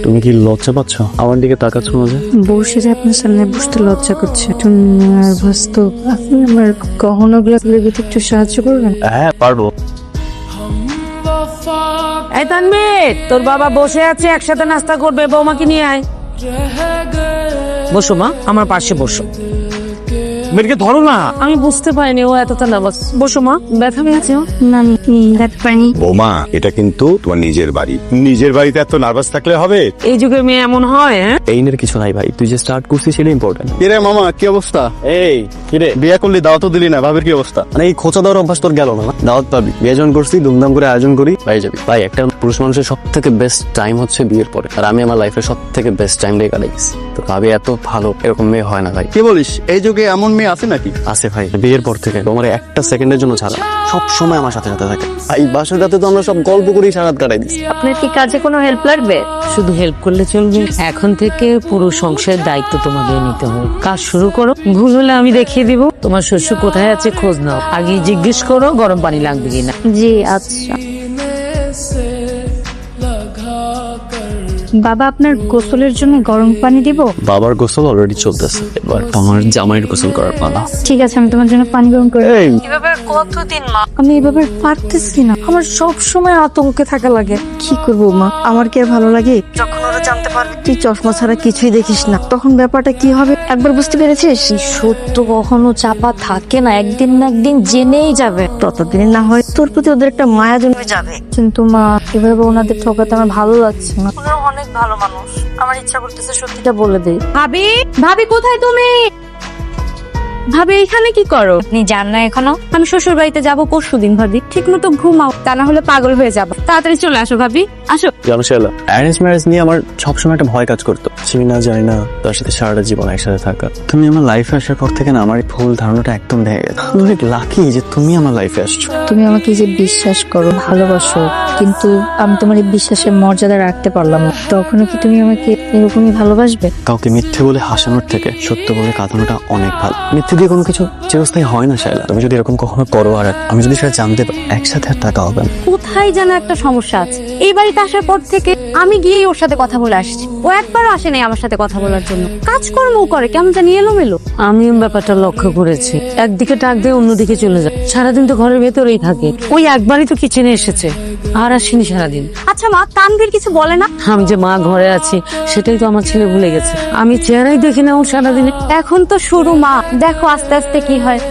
তুমি কি লজ্জা পাচ্ছ আমার দিকে তাকাচ্ছ না যে? বসে যে আপনার সামনে বসতে লজ্জা করছে, একটু নার্ভাস তো। আপনি আমার গহনাগুলো তুলে দিতে একটু সাহায্য করবেন? হ্যাঁ পারবো। এই তানবীর, তোর বাবা বসে আছে, একসাথে নাস্তা করবে, বৌমাকে নিয়ে আয়। বসো মা, আমার পাশে বসো। মেয়েকে ধরো না। আমি বুঝতে পারিনি ও এতটা নার্ভাস। বসো মা, ব্যথা পেয়েছে ও? না আমি দেখতে পারিনি। বৌমা, এটা কিন্তু তোমার নিজের বাড়ি। নিজের বাড়িতে এত নার্ভাস থাকলে হবে? এই যুগে মেয়ে এমন হয়? হ্যাঁ, এইনের কিছু নাই ভাই, তুই যে স্টার্ট করছিস সেটা ইম্পর্টেন্ট। কিরে মামা, কি অবস্থা? এই কিরে, বিয়ে করলি, দাওয়াতও দিলি না, ভাবের কি অবস্থা? মানে এই খোঁচা দেওয়ার অভ্যাস তোর গেল না? দাওয়াত পাবি, বিয়ে যখন করছি ধুমধাম করে আয়োজন করি, ভাই যাবি। ভাই একটা পুরুষ মানুষের সব থেকে বেস্ট টাইম হচ্ছে বিয়ের পরে, আর আমি আমার লাইফের সব থেকে বেস্ট টাইমটাই কাটাইছি। তো ভাবি এত ভালো এরকম মেয়ে হয় না ভাই। কি বলিস, এই যুগে এমন মেয়ে আছে নাকি? আছে ভাই, বিয়ের পর থেকে তোমার একটা সেকেন্ডের জন্য ছাড়া সব সময় আমার সাথে সাথে থাকে। এই বাসার রাতে তো আমরা সব গল্প করেই সারা রাত কাটাই দিচ্ছি। আপনার কি কাজে কোনো হেল্প লাগবে? শুধু হেল্প করলে চলবে? এখন থেকে পুরো সংসারের দায়িত্ব তোমাকে নিতে হবে। কাজ শুরু করো, ভুল হলে আমি দেখিয়ে দিব। তোমার শ্বশুর কোথায় আছে খোঁজ নাও, আগে জিজ্ঞেস করো গরম পানি লাগবে কিনা। জি আচ্ছা। বাবা, আপনার গোসলের জন্য গরম পানি দিব? বাবার গোসল অলরেডি চলতেছে, এবার তোমার জামাইয়ের গোসল করার পালা। ঠিক আছে, আমি তোমার জন্য পানি গরম করে। এই এভাবে কতদিন মা? আমি এভাবে পারতেছি না, আমার সব সময় আতঙ্কে থাকা লাগে। কি করব মা, আমার কি আর ভালো লাগে? যখন ওরা জানতে পারবে তুই চশমা ছাড়া কিছুই দেখিস না, তখন ব্যাপারটা কি হবে একবার বুঝতে পেরেছিস? সত্য কখনো চাপা থাকে না, একদিন না একদিন জেনেই যাবে। ততদিন না হয় তোর প্রতি ওদের একটা মায়া জন্মে যাবে। কিন্তু মা, এভাবে ওনাদের ঠকাতে আমার ভালো লাগছে না। ওনারা অনেক ভালো মানুষ, আমার ইচ্ছা করতেছে সত্যিটা বলে দেই। ভাবি, ভাবি কোথায় তুমি? ভাবি এখানে কি করো? আপনি জান না এখনো? আমি শ্বশুর বাড়িতে যাবো পরশুদিন। ভাবি ঠিক মতো ঘুমাও, তা না হলে পাগল হয়ে যাবো। তাড়াতাড়ি চলে আসো ভাবি, আসো। জানো শালা, অ্যারেঞ্জ ম্যারেজ নিয়ে আমার সবসময় একটা ভয় কাজ করতো। চিনি না জানি না তার সাথে সারাটা জীবন একসাথে থাকা। তুমি আমার লাইফে আসার পর থেকে না আমার এই ভুল ধারণাটা একদম ভেঙে গেছে। আমি অনেক লাকি যে তুমি আমার লাইফে আসছো। তুমি আমাকে যে বিশ্বাস করো, ভালোবাসো, কিন্তু আমি তোমার এই বিশ্বাসের মর্যাদা রাখতে পারলাম না। তখনও কি তুমি আমাকে এরকমই ভালোবাসবে? কাউকে মিথ্যে বলে হাসানোর থেকে সত্য বলে কাঁদানোটা অনেক ভালো। মিথ্যে দিয়ে কোনো কিছু চিরস্থায়ী হয় না শায়লা। তুমি যদি এরকম কখনো করো আর আমি যদি সেটা জানতে পারি, একসাথে আর টাকা হবে না। কোথায় যেন একটা সমস্যা আছে। এই বাড়িতে আসার পর থেকে আমি গিয়ে ওর সাথে কথা বলে আসছি, ও একবারও আসে নাই আমার সাথে কথা বলার জন্য। কাজকর্ম করে কেমন জানি এলোমেলো। আমি ব্যাপারটা লক্ষ্য করেছি, একদিকে টাক দিয়ে অন্যদিকে চলে যায়। সারাদিন তো ঘরের ভেতরেই থাকে। ওই একবারই তো কিচেনে এসেছে, আর আসেনি সারাদিন। আচ্ছা মা, তানভীর কিছু বলে না? আমি যে মা ঘরে আছি সেটাই তো আমার ছেলে ভুলে গেছে। আমি চেহারাই দেখি না ও সারাদিনে। এখন তো শুরু মা, দেখো আস্তে আস্তে কি হয়।